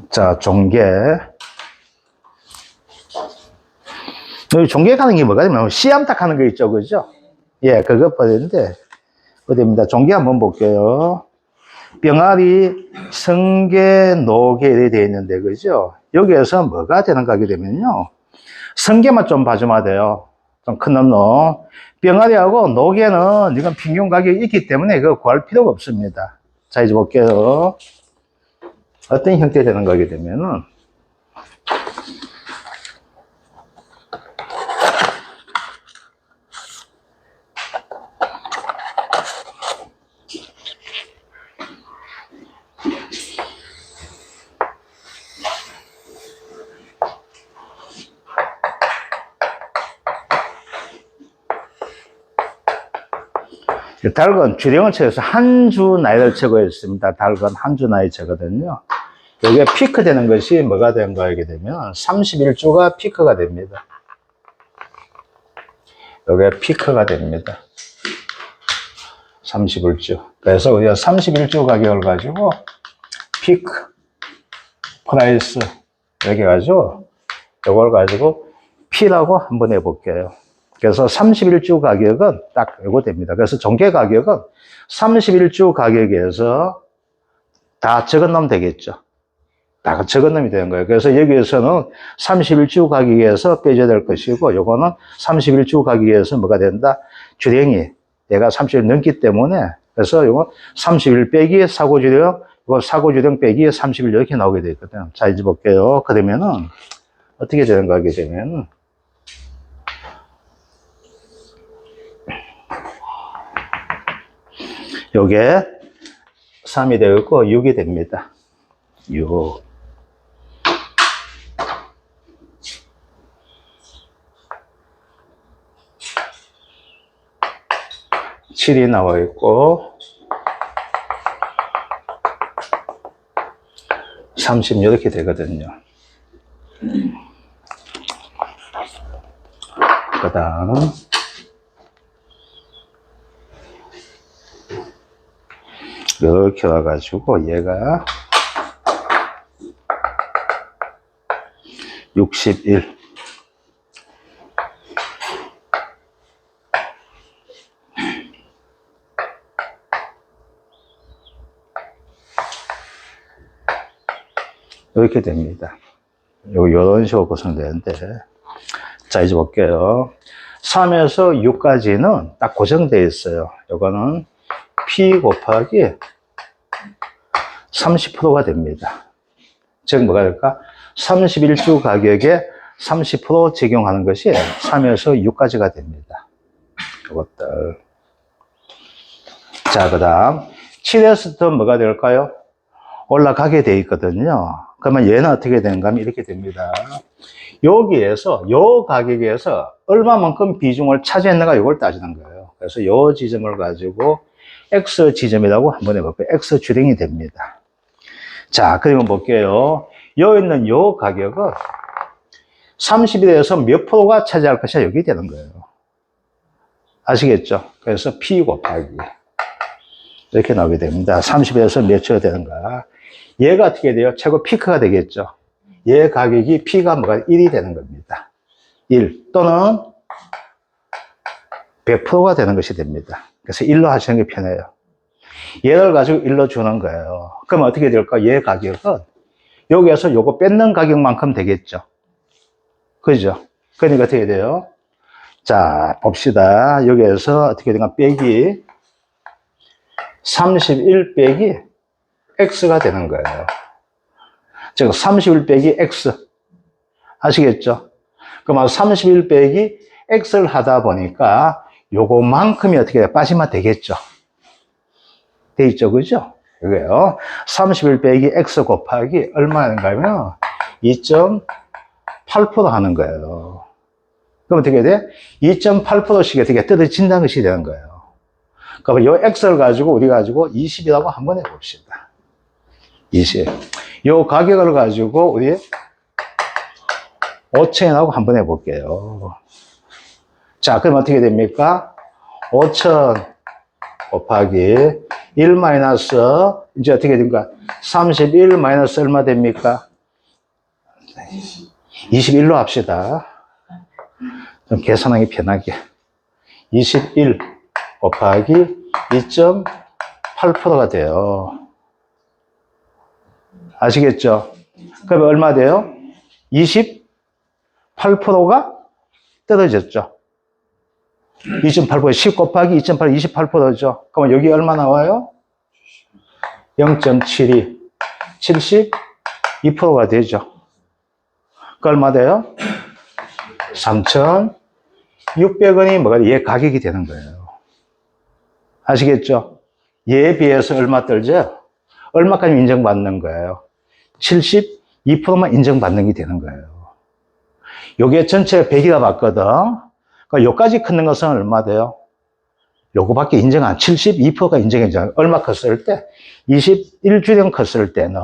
자, 종계. 여기 종계 가는 게 뭐가 되면 씨암탉 하는 거 있죠, 그죠? 예, 그거 버리는데 어디입니다. 종계 한번 볼게요. 병아리, 성게, 노게 이렇게 되어 있는데, 그죠? 여기에서 뭐가 되는가 하게 되면요. 성게만 좀 봐주면 돼요. 좀 큰 놈. 병아리하고 노게는 이건 평균 가격이 있기 때문에 그거 구할 필요가 없습니다. 자, 이제 볼게요. 어떤 형태 되는 거게 되면은, 닭은 주령을 채워서 한 주 나이를 채고했습니다. 닭은 한 주 나이 채거든요. 이게 피크 되는 것이 뭐가 된가 하게 되면 31주가 피크가 됩니다. 이게 피크가 됩니다. 31주. 그래서 우리가 31주 가격을 가지고 피크 프라이스 이렇게 가지고 이걸 가지고 P라고 한번 해볼게요. 그래서 31주 가격은 딱 이거 됩니다. 그래서 종계 가격은 31주 가격에서 다 적어놓으면 되겠죠. 다 적어놓으면 되는 거예요. 그래서 여기에서는 31주 가격에서 빼줘야 될 것이고, 요거는 31주 가격에서 뭐가 된다? 주량이 내가 30일 넘기 때문에, 그래서 요거 31 빼기 사고주량, 이거 사고주량 빼기 30일 이렇게 나오게 되거든요. 자, 이제 볼게요. 그러면은, 어떻게 되는가 하게 되면, 요게 3이 되고 6이 됩니다. 6. 7이 나와 있고 30 이렇게 되거든요. 그 다음 이렇게 와가지고 얘가 61. 이렇게 됩니다. 요런 식으로 구성되는데, 자, 이제 볼게요. 3에서 6까지는 딱 고정되어 있어요. 요거는 P 곱하기 30%가 됩니다. 즉, 뭐가 될까? 31주 가격에 30% 적용하는 것이 3에서 6까지가 됩니다. 이것들. 자, 그 다음 7에서부터 뭐가 될까요? 올라가게 돼 있거든요. 그러면 얘는 어떻게 되는가 하면 이렇게 됩니다. 여기에서, 요 가격에서 얼마만큼 비중을 차지했는가 이걸 따지는 거예요. 그래서 요 지점을 가지고 X 지점이라고 한번 해볼게요. X 주량이 됩니다. 자, 그리고 볼게요. 여기 있는 요 가격은 30일에서 몇 프로가 차지할 것이야 여기 되는 거예요. 아시겠죠? 그래서 P 곱하기 이렇게 나오게 됩니다. 30에서 몇 초가 되는가. 얘가 어떻게 돼요? 최고 피크가 되겠죠. 얘 가격이 P가 뭐가 1이 되는 겁니다. 1 또는 100%가 되는 것이 됩니다. 그래서 1로 하시는 게 편해요. 얘를 가지고 1로 주는 거예요. 그럼 어떻게 될까? 얘 가격은 여기에서 요거 뺏는 가격만큼 되겠죠. 그죠? 그러니까 어떻게 돼요? 자, 봅시다. 여기에서 어떻게 된가? 빼기 31 빼기 X가 되는 거예요. 즉, 31 빼기 X. 아시겠죠? 그러면 31 빼기 X를 하다 보니까 요거만큼이 어떻게 돼요? 빠지면 되겠죠. 돼 있죠, 그죠? 이거요. 31 빼기 X 곱하기 얼마인가 하면 2.8% 하는 거예요. 그럼 어떻게 돼? 2.8%씩 어떻게 떨어진다는 것이 되는 거예요. 그러면 요 X를 가지고 우리 가지고 20이라고 한번 해봅시다. 20. 요 가격을 가지고 우리 5,000이라고 한번 해볼게요. 자, 그럼 어떻게 됩니까? 5,000 곱하기 1 마이너스, 이제 어떻게 됩니까? 31 마이너스 얼마 됩니까? 21로 합시다. 좀 계산하기 편하게. 21 곱하기 2.8%가 돼요. 아시겠죠? 그럼 얼마 돼요? 28%가 떨어졌죠. 2.8%, 10 곱하기 2.8, 28%죠. 그럼 여기 얼마 나와요? 0.72, 72%가 되죠. 그 얼마 돼요? 3,600원이 뭐가 얘 가격이 되는 거예요. 아시겠죠? 얘에 비해서 얼마 떨죠? 얼마까지 인정받는 거예요? 72%만 인정받는 게 되는 거예요. 요게 전체 100이라 봤거든. 그러니까 요까지 큰 것은 얼마 돼요? 요거밖에 인정 안, 72%가 인정해줘. 얼마 컸을 때? 21주령 컸을 때는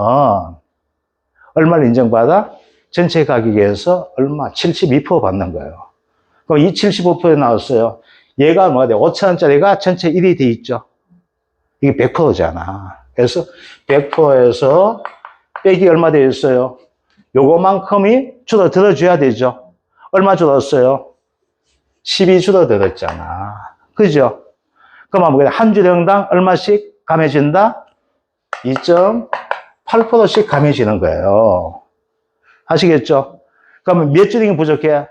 얼마를 인정받아? 전체 가격에서 얼마? 72% 받는 거예요. 그럼 이 75%에 나왔어요. 얘가 뭐가 돼? 5,000원짜리가 전체 1이 돼 있죠. 이게 100%잖아. 그래서 100%에서 빼기 얼마 되어 있어요? 요거만큼이 줄어들어줘야 되죠. 얼마 줄었어요? 12 줄어들었잖아. 그죠? 그러면 뭐야? 한 주령당 얼마씩 감해진다? 2.8%씩 감해지는 거예요. 아시겠죠? 그러면 몇 주령이 부족해?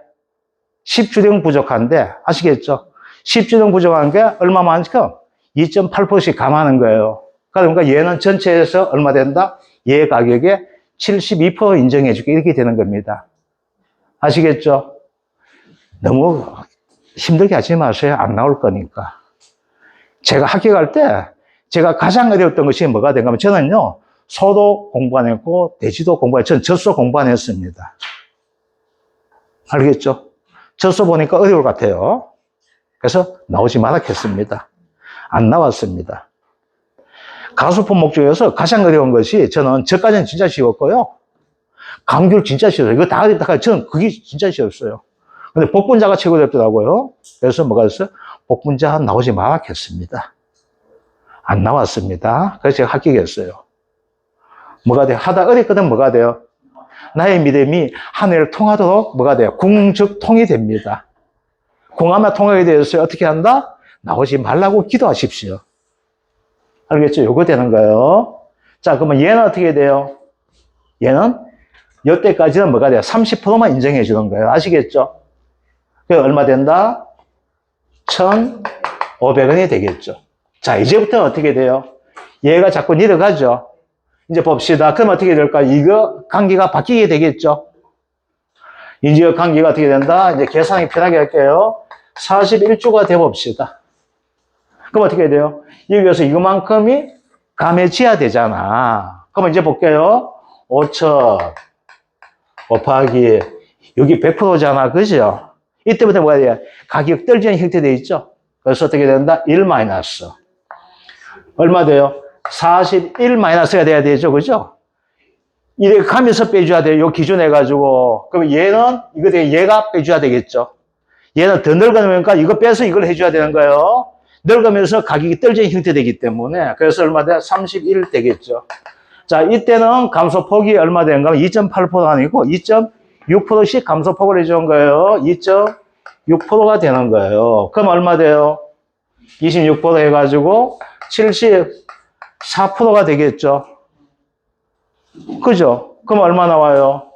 10주령 부족한데, 아시겠죠? 10주령 부족한 게 얼마만큼? 2.8%씩 감하는 거예요. 그러니까 얘는 전체에서 얼마 된다? 얘 가격에 72% 인정해주게 이렇게 되는 겁니다. 아시겠죠? 너무 힘들게 하지 마세요. 안 나올 거니까. 제가 학교 갈 때 제가 가장 어려웠던 것이 뭐가 된가 하면 저는요, 소도 공부 안 했고 대지도 공부 안 했고 저는 젖소 공부 안 했습니다. 알겠죠? 젖소 보니까 어려울 것 같아요. 그래서 나오지 말았겠습니다. 안 나왔습니다. 가수 품목 중에서 가장 어려운 것이 저는 저까지는 진짜 쉬웠고요. 감귤 진짜 쉬웠어요. 이거 다 저는 그게 진짜 쉬웠어요. 근데 복분자가 최고 어렵더라고요. 그래서 뭐가 있어요? 복분자 나오지 말았겠습니다. 안 나왔습니다. 그래서 제가 합격했어요. 뭐가 돼요? 하다 어렵거든 뭐가 돼요? 나의 믿음이 하늘을 통하도록 뭐가 돼요? 궁즉통이 됩니다. 궁하면 통하게 되었어요. 어떻게 한다? 나오지 말라고 기도하십시오. 알겠죠? 요거 되는 거예요. 자, 그러면 얘는 어떻게 돼요? 얘는 이때까지는 뭐가 돼요? 30%만 인정해 주는 거예요. 아시겠죠? 그게 얼마 된다? 1,500원이 되겠죠. 자, 이제부터 어떻게 돼요? 얘가 자꾸 내려가죠. 이제 봅시다. 그럼 어떻게 될까? 이거 관계가 바뀌게 되겠죠. 이제 관계가 어떻게 된다? 이제 계산하기 편하게 할게요. 41조가 돼봅시다. 그럼 어떻게 돼요? 여기서 이거만큼이 감해져야 되잖아. 그럼 이제 볼게요. 5,000 곱하기 여기 100%잖아. 그죠? 이때부터 뭐가 돼요? 가격 떨어지는 형태 돼 있죠? 그래서 어떻게 된다? 1 마이너스. 얼마 돼요? 41 마이너스가 돼야 되죠. 그죠? 이렇게 가면서 빼줘야 돼요. 요 기준 해가지고. 그럼 얘는, 이거 되게 얘가 빼줘야 되겠죠. 얘는 더 늙어놓으니까 이거 빼서 이걸 해줘야 되는 거예요. 늙으면서 가격이 떨어지는 형태 되기 때문에. 그래서 얼마 돼? 31 되겠죠. 자, 이때는 감소폭이 얼마 되는가 하면 2.8%가 아니고 2.6%씩 감소폭을 해준 거예요. 2.6%가 되는 거예요. 그럼 얼마 돼요? 26% 해가지고 74%가 되겠죠. 그죠? 그럼 얼마 나와요?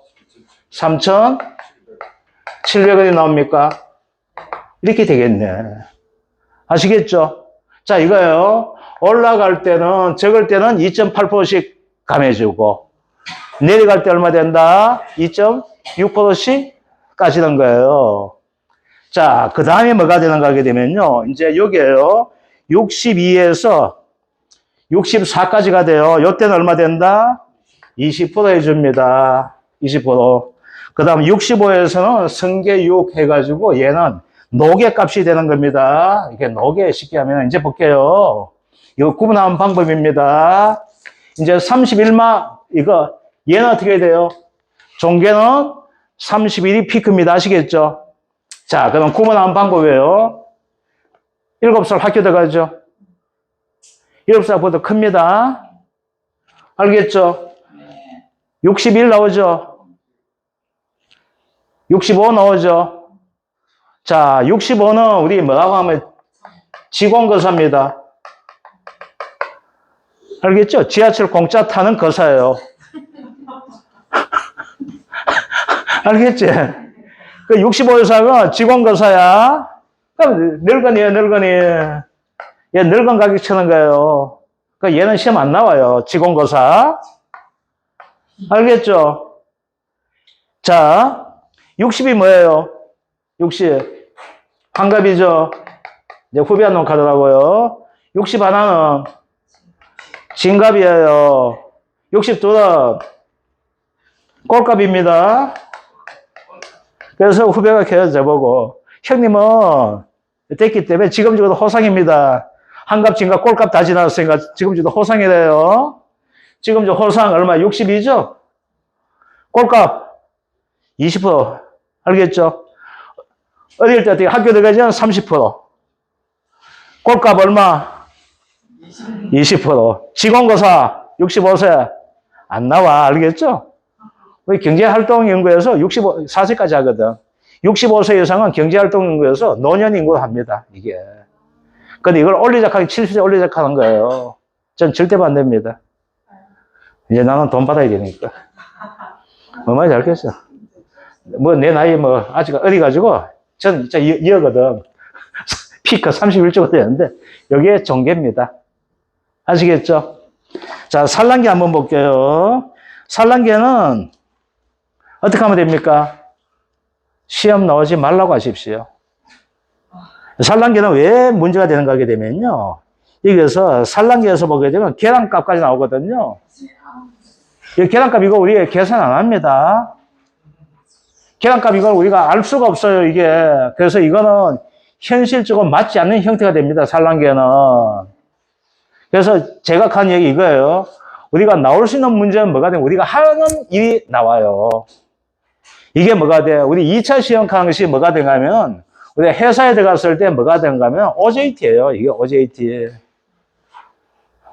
3,700원이 나옵니까? 이렇게 되겠네. 아시겠죠? 자, 이거요. 올라갈 때는, 적을 때는 2.8%씩 감해주고, 내려갈 때 얼마 된다? 2.6%씩 까지는 거예요. 자, 그 다음에 뭐가 되는가 하게 되면요. 이제 여기에요. 62에서 64까지가 돼요. 요때는 얼마 된다? 20% 해줍니다. 20%. 그 다음 65에서는 성계 6 해가지고 얘는 노계 값이 되는 겁니다. 이게 노계 쉽게 하면 이제 볼게요. 이거 구분하는 방법입니다. 이제 31마, 이거, 얘는 어떻게 돼요? 종계는 31이 피크입니다. 아시겠죠? 자, 그럼 구분하는 방법이에요. 7살 학교 들어가죠? 7살보다 큽니다. 알겠죠? 61 나오죠? 65 나오죠? 자, 65는 우리 뭐라고 하면 직원거사입니다. 알겠죠? 지하철 공짜 타는 거사예요. 알겠지? 그 65여사가 직원거사야. 그럼 늙은이에요, 늙은이. 얘 늙은 가격 치는 거예요. 그 얘는 시험 안 나와요. 직원거사. 알겠죠? 자, 60이 뭐예요? 60. 환갑이죠? 이제 후비 안 놓가더라고요. 60 하나는 진갑이에요. 62는 꼴값입니다. 그래서 후배가 계속 저보고, 형님은 됐기 때문에 지금 죽어도 호상입니다. 한갑, 진갑, 꼴값 다 지났으니까 지금 죽어도 호상이래요. 지금 저 호상 얼마? 62죠? 꼴값 20%. 알겠죠? 어릴 때 어떻게 학교 들어가면 30%. 꼴값 얼마? 20%. 직원고사 65세. 안 나와. 알겠죠? 우리 경제활동연구에서 64세까지 하거든. 65세 이상은 경제활동연구에서 노년인구로 합니다. 이게. 근데 이걸 올리작하기 70세 올리작하는 거예요. 전 절대 반대입니다. 이제 나는 돈 받아야 되니까. 얼마나 잘겠어. 뭐, 내 나이 뭐, 아직 어리가지고, 전 진짜 이어거든. 피크 31조가 되는데, 여기에 종계입니다. 아시겠죠? 자, 산란계 한번 볼게요. 산란계는 어떻게 하면 됩니까? 시험 나오지 말라고 하십시오. 산란계는 왜 문제가 되는가 하게 되면요. 여기서 산란계에서 보게 되면 계란값까지 나오거든요. 이 계란값 이거 우리 계산 안 합니다. 계란값 이걸 우리가 알 수가 없어요, 이게. 그래서 이거는 현실적으로 맞지 않는 형태가 됩니다, 산란계는. 그래서 제가 한 얘기 이거예요. 우리가 나올 수 있는 문제는 뭐가 되면 우리가 하는 일이 나와요. 이게 뭐가 돼? 우리 2차 시험 하는 것이 뭐가 되는가 하면 우리가 회사에 들어갔을 때 뭐가 되는가 하면 OJT예요. 이게 OJT.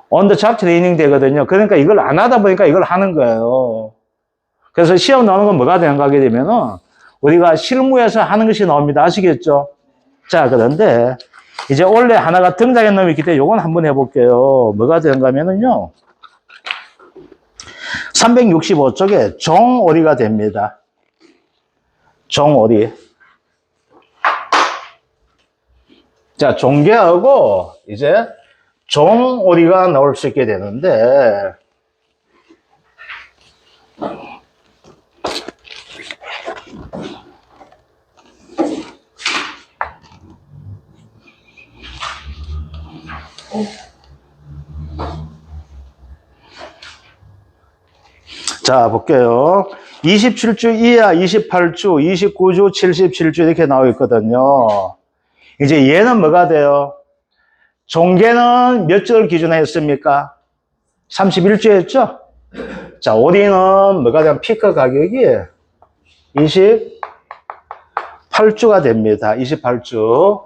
On the job training 되거든요. 그러니까 이걸 안 하다 보니까 이걸 하는 거예요. 그래서 시험 나오는 건 뭐가 되는가 하게 되면은 우리가 실무에서 하는 것이 나옵니다. 아시겠죠? 자, 그런데 이제 원래 하나가 등장한 놈이 있기 때문에 요건 한번 해볼게요. 뭐가 되는가 하면은요. 365쪽에 종오리가 됩니다. 종오리. 자, 종계하고 이제 종오리가 나올 수 있게 되는데, 자, 볼게요. 27주 이하, 28주, 29주, 77주 이렇게 나와 있거든요. 이제 얘는 뭐가 돼요? 종계는 몇 주를 기준으로 했습니까? 31주였죠? 자, 오리는 뭐가 되면 피크 가격이 28주가 됩니다. 28주.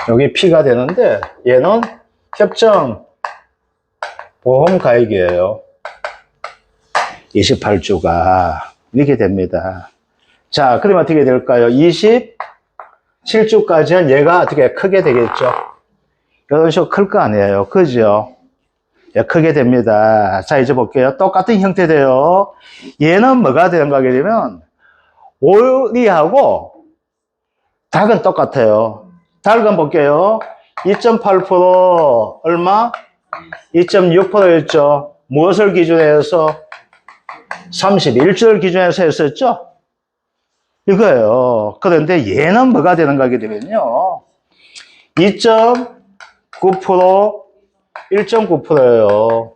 여기 P가 되는데 얘는 협정 보험 가액이에요. 28주가 이렇게 됩니다. 자, 그러면 어떻게 될까요? 27주까지는 얘가 어떻게 크게 되겠죠? 이런 식으로 클 거 아니에요. 그죠? 예, 크게 됩니다. 자, 이제 볼게요. 똑같은 형태 돼요. 얘는 뭐가 되는가 하게 되면 오리하고 닭은 똑같아요. 닭은 볼게요. 2.8% 얼마? 2.6%였죠. 무엇을 기준해서? 31주를 기준해서 했었죠? 이거예요. 그런데 얘는 뭐가 되는가 하게 되면요. 2.9%, 1.9%예요.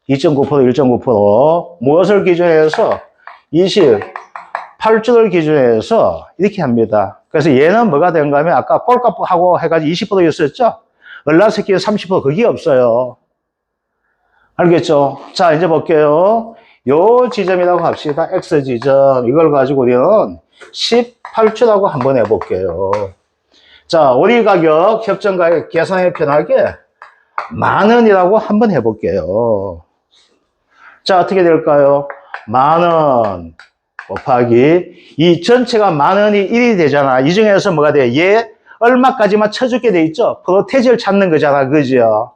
2.9%, 1.9%. 무엇을 기준해서? 28주를 기준해서 이렇게 합니다. 그래서 얘는 뭐가 되는가 하면 아까 꼴값하고 해가지고 20%였었죠? 얼라스키에 30% 그게 없어요. 알겠죠? 자, 이제 볼게요. 요 지점이라고 합시다. X 지점. 이걸 가지고 우리는 18주라고 한번 해볼게요. 자, 오리 가격, 협정 가격 계산하기 편하게 10,000원이라고 한번 해볼게요. 자, 어떻게 될까요? 10,000원, 곱하기 이 전체가 만원이 1이 되잖아. 이 중에서 뭐가 돼? 얘 얼마까지만 쳐주게 돼 있죠? 프로테지를 찾는 거잖아. 그죠?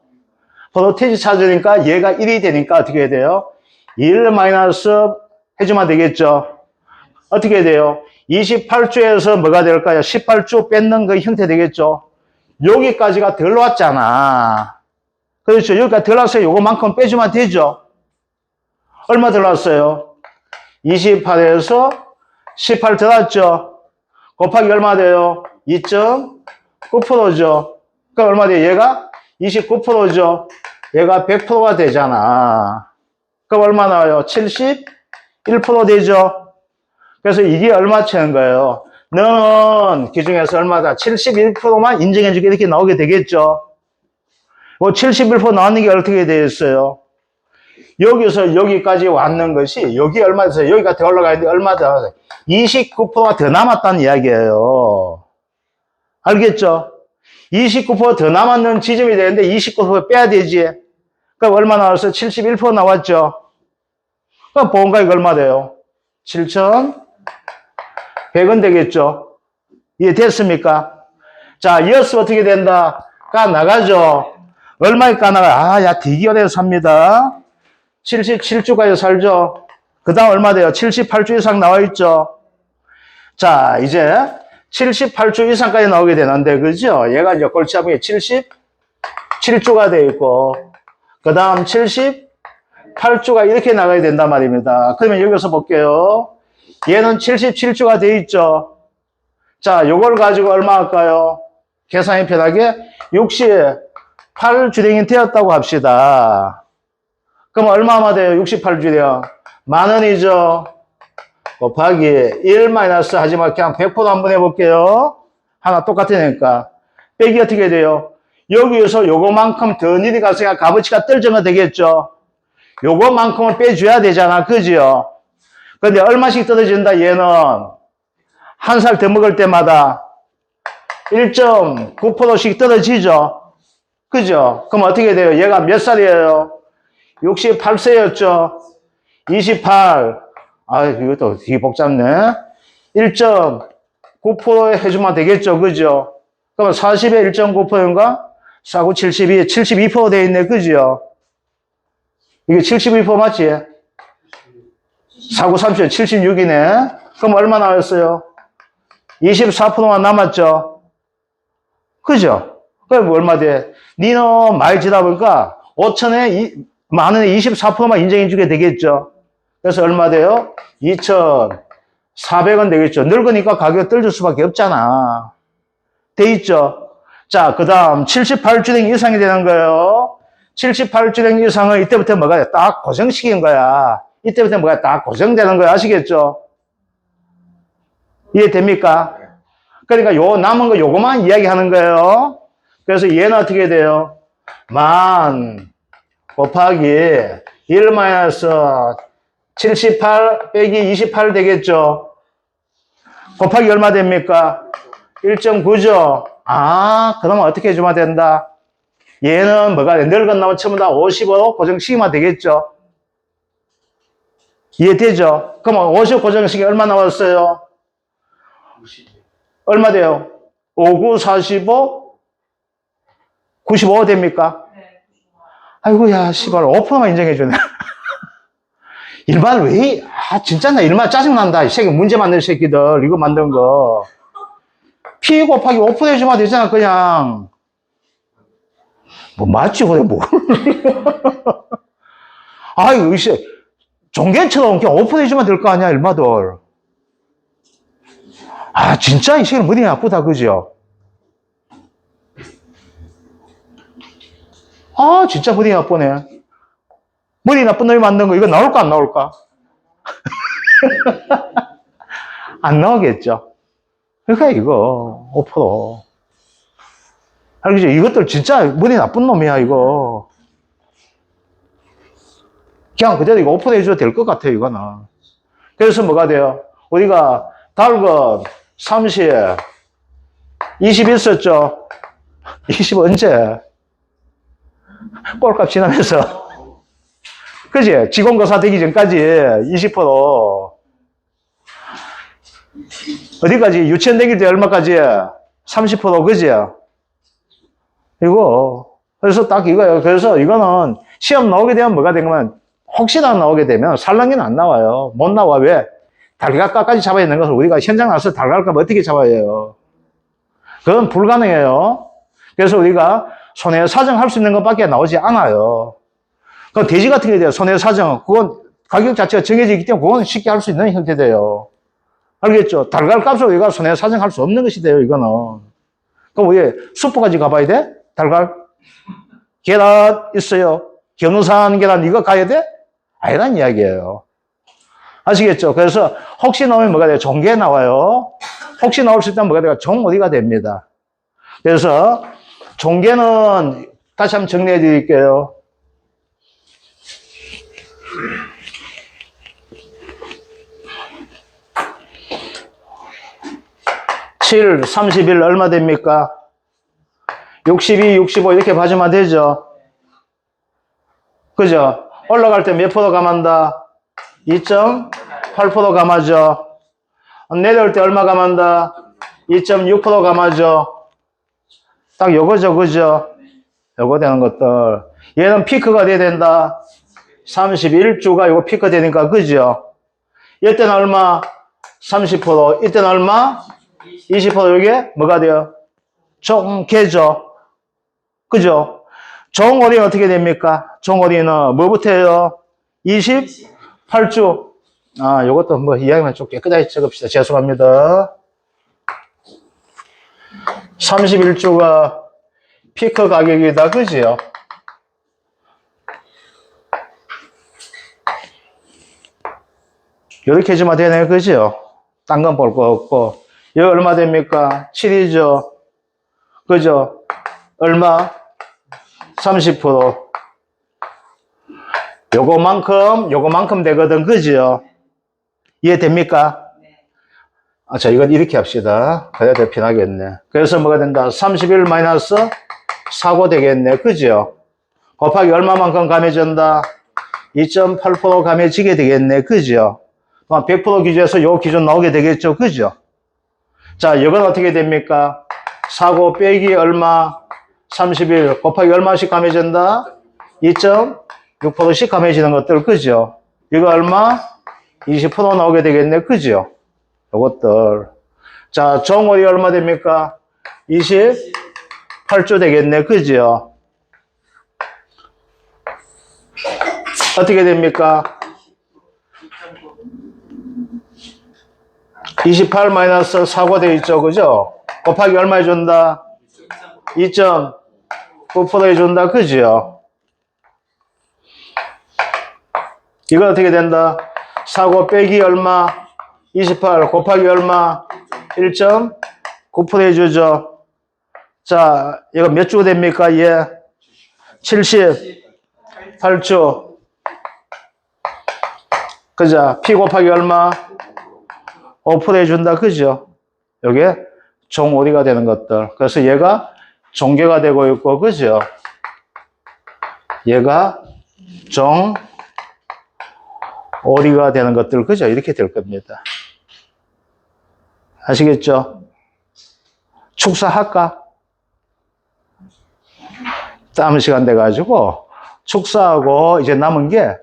프로테지 찾으니까 얘가 1이 되니까 어떻게 해야 돼요? 1 마이너스 해주면 되겠죠? 어떻게 해야 돼요? 28주에서 뭐가 될까요? 18주 뺏는 그 형태 되겠죠? 여기까지가 덜 왔잖아. 그렇죠? 여기까지 덜 왔어요. 요거만큼 빼주면 되죠? 얼마 덜 왔어요? 28에서 18 덜 왔죠? 곱하기 얼마 돼요? 2.9%죠? 그럼 얼마 돼요? 얘가 29%죠? 얘가 100%가 되잖아. 그럼 얼마 나와요? 71% 되죠? 그래서 이게 얼마 채는 거예요? 너는 기중에서 얼마다? 71%만 인정해주게 이렇게 나오게 되겠죠? 71% 나오는 게 어떻게 되어 있어요? 여기서 여기까지 왔는 것이 여기 얼마 돼서 여기가 더 올라가 있는데 얼마 더 29%가 더 남았다는 이야기예요. 알겠죠? 29%더 남았는 지점이 되는데 29% 빼야 되지. 그럼 얼마 나왔어요? 71% 나왔죠? 그럼 보험가액 얼마 돼요? 7,100원 되겠죠? 이해됐습니까? 자, 이어서 어떻게 된다? 까 나가죠? 얼마에 까 나가? 아, 야, 되게 오래 삽니다. 77주까지 살죠? 그 다음 얼마 돼요? 78주 이상 나와 있죠? 자, 이제 78주 이상까지 나오게 되는데, 그죠? 얘가 이제 골치 아프게 77주가 되어 있고, 그 다음 78주가 이렇게 나가야 된단 말입니다. 그러면 여기서 볼게요. 얘는 77주가 되어 있죠? 자, 요걸 가지고 얼마 할까요? 계산이 편하게 68주량이 되었다고 합시다. 그럼 얼마나 돼요? 68주량. 만원이죠? 곱하기 1 마이너스 하지만 그냥 100% 한번 해볼게요. 하나 똑같으니까. 빼기 어떻게 돼요? 여기에서 요거만큼 더 니리 갔으니까 값어치가 떨어지면 되겠죠? 요거만큼을 빼줘야 되잖아. 그죠? 근데 얼마씩 떨어진다, 얘는? 한 살 더 먹을 때마다 1.9%씩 떨어지죠? 그죠? 그럼 어떻게 돼요? 얘가 몇 살이에요? 68세였죠? 28. 아, 이것도 되게 복잡네. 1.9% 해주면 되겠죠? 그죠? 그러면 40에 1.9%인가? 4, 9, 72, 72% 돼 있네. 그죠? 이게 72% 맞지? 4, 9, 30, 76이네. 그럼 얼마 나왔어요? 24%만 남았죠? 그죠? 그럼 얼마 돼? 니는 많이 지다 보니까 5천에 만원에 24%만 인정해주게 되겠죠? 그래서 얼마 돼요? 2,400원 되겠죠? 늙으니까 가격 떨어질 수밖에 없잖아. 돼 있죠? 자, 그 다음 78주행 이상이 되는 거예요. 78주행 이상은 이때부터 뭐가 돼? 딱 고정시킨 거야. 이때부터 뭐가 딱 고정되는 거야. 아시겠죠? 이해됩니까? 그러니까 요 남은 거 요거만 이야기하는 거예요. 그래서 얘는 어떻게 돼요? 만 곱하기 1 마이너스 78 빼기 28 되겠죠? 곱하기 얼마 됩니까? 1.9죠? 아, 그러면 어떻게 해주면 된다? 얘는 뭐가 늙은 나무 전부 다 50으로 고정시키면 되겠죠? 이해되죠? 그러면 50 고정시키 얼마 나왔어요? 얼마 돼요? 5, 9, 45, 95 됩니까? 아이고, 야, 씨발, 5%만 인정해주네. 일반 왜, 진짜 나 일반 짜증난다. 이 새끼 문제 만든 새끼들, 이거 만든 거. P 곱하기 5% 해주면 되잖아, 그냥. 뭐, 맞지, 그래, 뭐. 아이고, 이 새끼. 종개처럼 그냥 5% 해주면 될 거 아니야, 일마들. 진짜 이 새끼는 머리 나쁘다, 그죠? 진짜 머리 나쁘네. 머리 나쁜 놈이 만든 거, 이거 나올까, 안 나올까? 안 나오겠죠? 그러니까 이거, 5%. 알겠죠? 이것들 진짜 머리 나쁜 놈이야, 이거. 그냥 그대로 이거 5% 해줘도 될 것 같아요, 이거는. 그래서 뭐가 돼요? 우리가 달금 30, 20 있었죠? 20 언제? 꼴값 지나면서. 그지? 직원거사 되기 전까지 20%. 어디까지? 유치원 다닐 때 얼마까지? 30%, 그지? 이거. 그래서 딱 이거예요. 그래서 이거는 시험 나오게 되면 뭐가 된 거면, 혹시나 나오게 되면 살랑이는 안 나와요. 못 나와. 왜? 달걀값까지 잡아야 되는 것을 우리가 현장 나서 달걀값 어떻게 잡아야 해요? 그건 불가능해요. 그래서 우리가 손해사정 할 수 있는 것밖에 나오지 않아요. 그 돼지 같은 게 돼요. 손해사정. 그건 가격 자체가 정해져 있기 때문에 그건 쉽게 할 수 있는 형태돼요. 알겠죠? 달걀값을 우리가 손해사정 할 수 없는 것이 돼요, 이거는. 그럼 왜 슈퍼까지 가봐야 돼? 달걀? 계란 있어요. 견우산 계란 이거 가야 돼? 아니란 이야기예요. 아시겠죠? 그래서 혹시 나오면 뭐가 돼요? 종계 나와요. 혹시 나올 수 있다면 뭐가 돼요? 종어디가 됩니다. 그래서 종계는 다시 한번 정리해 드릴게요. 7, 31 얼마 됩니까? 62, 65 이렇게 봐주면 되죠? 그죠? 올라갈 때 몇 프로 감한다? 2.8% 감하죠? 내려올 때 얼마 감한다? 2.6% 감하죠? 딱 요거죠, 그죠? 요거 되는 것들. 얘는 피크가 돼야 된다? 31주가 요거 피크 되니까, 그죠? 이때는 얼마? 30%. 이때는 얼마? 20%. 이게 뭐가 돼요? 종계죠? 그죠? 종어리는 어떻게 됩니까? 종어리는 뭐부터 해요? 28주. 아, 요것도 뭐 이야기만 좀 깨끗하게 적읍시다. 죄송합니다. 31주가 피크 가격이다. 그지요? 이렇게 해주면 되네요. 그지요? 딴 건 볼 거 없고. 여기 얼마 됩니까? 7이죠? 그죠? 얼마? 30%. 요거만큼 되거든. 그죠? 이해됩니까? 아, 자, 이건 이렇게 합시다. 그래야 더 편하겠네. 그래서 뭐가 된다? 31 마이너스 4고 되겠네. 그죠? 곱하기 얼마만큼 감해진다? 2.8% 감해지게 되겠네. 그죠? 100% 기준에서 요 기준 나오게 되겠죠. 그죠? 자, 이건 어떻게 됩니까? 4고 빼기 얼마? 31 곱하기 얼마씩 감해진다? 2.6%씩 감해지는 것들. 그죠? 이거 얼마? 20% 나오게 되겠네. 그죠? 요것들. 자, 종월이 얼마 됩니까? 28주 되겠네. 그죠? 어떻게 됩니까? 28 마이너스 4가 되어 있죠. 그죠? 곱하기 얼마 해준다? 2.9% 해준다. 그죠? 이거 어떻게 된다? 4고 빼기 얼마? 28 곱하기 얼마? 1.9% 해주죠. 자, 이거 몇 주가 됩니까? 예. 78주. 그죠? P 곱하기 얼마? 5% 해준다. 그죠? 요게 종오리가 되는 것들. 그래서 얘가 종계가 되고 있고, 그죠? 얘가 종오리가 되는 것들. 그죠? 이렇게 될 겁니다. 아시겠죠? 축사할까? 다음 시간 돼가지고 축사하고 이제 남은 게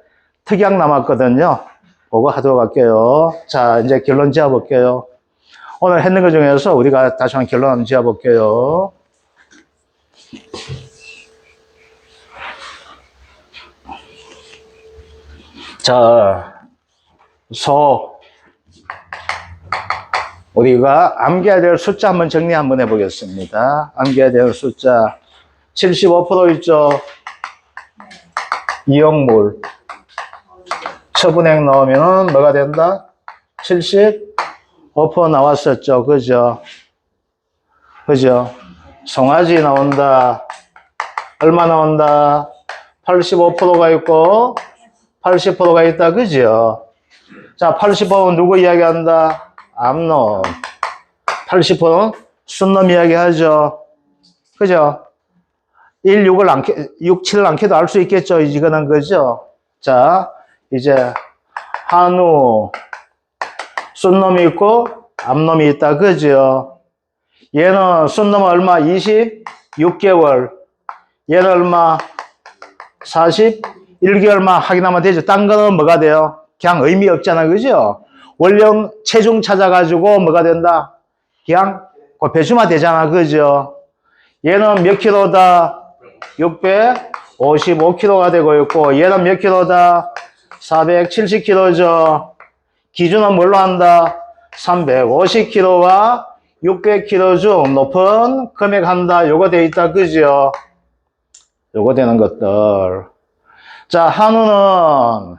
특약 남았거든요. 그거 하도록 할게요. 자, 이제 결론 지어볼게요. 오늘 했는 것 중에서 우리가 다시 한번 결론 지어볼게요. 자, 우리가 암기해야 될 숫자 한번 정리 한번 해보겠습니다. 암기해야 될 숫자 75% 있죠? 이용물 처분액 넣으면 뭐가 된다? 75% 나왔었죠. 그죠? 그죠? 송아지 나온다. 얼마 나온다? 85%가 있고 80%가 있다. 그죠? 자, 80%는 누구 이야기한다? 암놈. 80%는 순놈 이야기하죠. 그죠? 1, 6을 6, 7을 안 켜도 알 수 있겠죠. 이거는 그죠? 자, 이제 한우, 순놈이 있고 앞놈이 있다. 그죠? 얘는 순놈은 얼마? 26개월. 얘는 얼마? 41개월만 확인하면 되죠. 딴 거는 뭐가 돼요? 그냥 의미 없잖아. 그죠? 원령 체중 찾아가지고 뭐가 된다? 그냥 그 배수만 되잖아. 그죠? 얘는 몇 킬로다? 655킬로가 되고 있고, 얘는 몇 킬로다? 470킬로죠. 기준은 뭘로 한다? 350킬로와 600킬로 중 높은 금액 한다. 요거 돼 있다. 그죠? 요거 되는 것들. 자, 한우는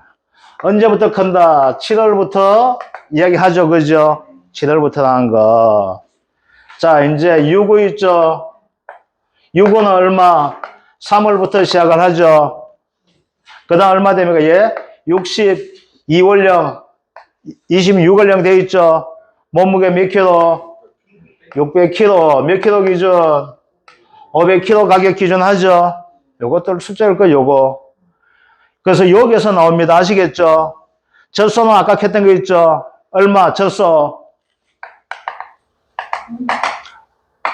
언제부터 큰다? 7월부터 이야기하죠. 그죠? 7월부터 나는 거. 자, 이제 유구 있죠? 유구는 얼마? 3월부터 시작을 하죠. 그 다음 얼마 됩니까? 얘? 62월령, 26월령 돼 있죠? 몸무게 몇 킬로? 600킬로. 몇 킬로 기준? 500킬로 가격 기준 하죠? 요것들 숫자일 거, 요거. 그래서 여기에서 나옵니다. 아시겠죠? 젖소는 아까 했던 거 있죠? 얼마? 젖소?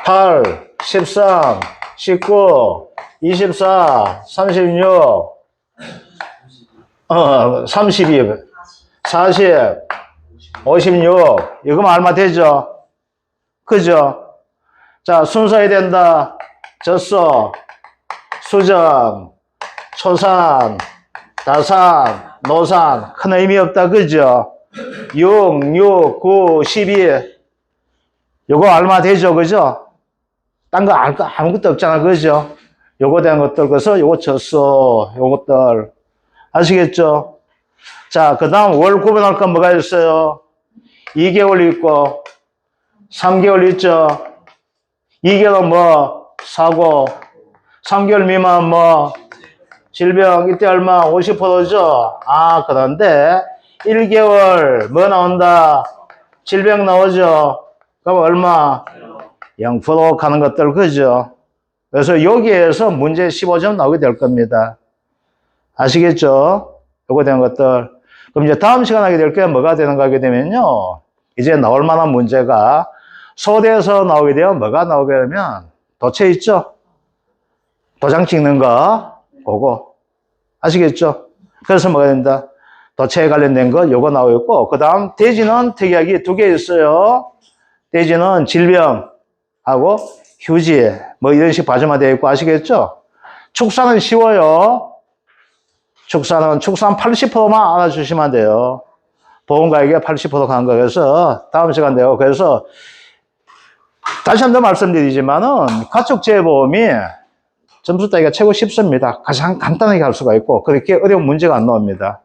8, 13, 19, 24, 36, 32, 40, 56. 이거면 얼마 되죠? 그죠? 자, 순서해야 된다. 젖소, 수정, 초산, 다산, 노산. 큰 의미 없다. 그죠? 6, 6, 9, 12. 요거 얼마 되죠? 그죠? 딴 거 아무것도 없잖아. 그죠? 요거 된 것들. 그래서 요거 젖소, 요것들. 아시겠죠? 자, 그 다음 월 구분할 건 뭐가 있어요? 2개월 있고, 3개월 있죠? 2개월은 뭐, 사고, 3개월 미만 뭐, 질병, 이때 얼마? 50%죠? 아, 그런데 1개월 뭐 나온다? 질병 나오죠? 그럼 얼마? 0% 가는 것들, 그죠? 그래서 여기에서 문제 15점 나오게 될 겁니다. 아시겠죠? 요거 되는 것들. 그럼 이제 다음 시간 하게 될 게 뭐가 되는가 하게 되면요. 이제 나올 만한 문제가 소대에서 나오게 되면 뭐가 나오게 되면 도체 있죠? 도장 찍는 거, 그거. 아시겠죠? 그래서 뭐가 된다? 도체에 관련된 거, 요거 나오고 있고, 그 다음 대지는 특이하게 2개 있어요. 대지는 질병하고 휴지, 뭐 이런 식 과정화되어 있고, 아시겠죠? 축사는 쉬워요. 축산 80%만 알아주시면 돼요. 보험가액에 80% 간 거. 그래서 다음 시간 돼요. 그래서 다시 한 번 말씀드리지만은 가축재보험이 점수 따기가 최고 쉽습니다. 가장 간단하게 할 수가 있고 그렇게 어려운 문제가 안 나옵니다.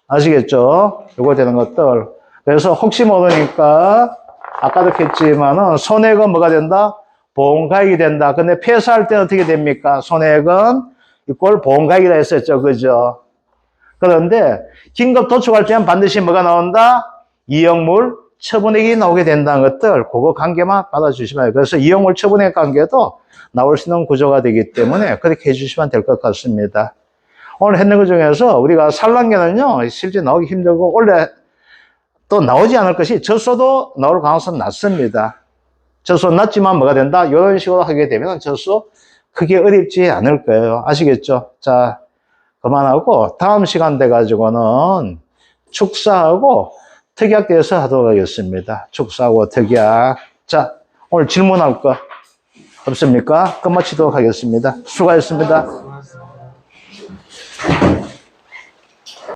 아시겠죠? 요거 되는 것들. 그래서 혹시 모르니까 아까도 했지만은 손해액은 뭐가 된다? 보험가액이 된다. 근데 폐사할 때는 어떻게 됩니까? 손해액은 이꼴 보험가액이라 했었죠. 그죠? 그런데 긴급 도축할 때는 반드시 뭐가 나온다? 이용물 처분액이 나오게 된다는 것들, 그거 관계만 받아주시면 돼요. 그래서 이용물 처분액 관계도 나올 수 있는 구조가 되기 때문에 그렇게 해주시면 될 것 같습니다. 오늘 했는 것 중에서 우리가 산란계는요, 실제 나오기 힘들고, 원래 또 나오지 않을 것이 젖소도 나올 가능성은 낮습니다. 젖소 낮지만 뭐가 된다? 이런 식으로 하게 되면 젖소 크게 어렵지 않을 거예요. 아시겠죠? 자, 그만하고 다음 시간 돼가지고는 축사하고 특약 대해서 하도록 하겠습니다. 축사하고 특약. 자, 오늘 질문할 거 없습니까? 끝마치도록 하겠습니다. 수고하셨습니다.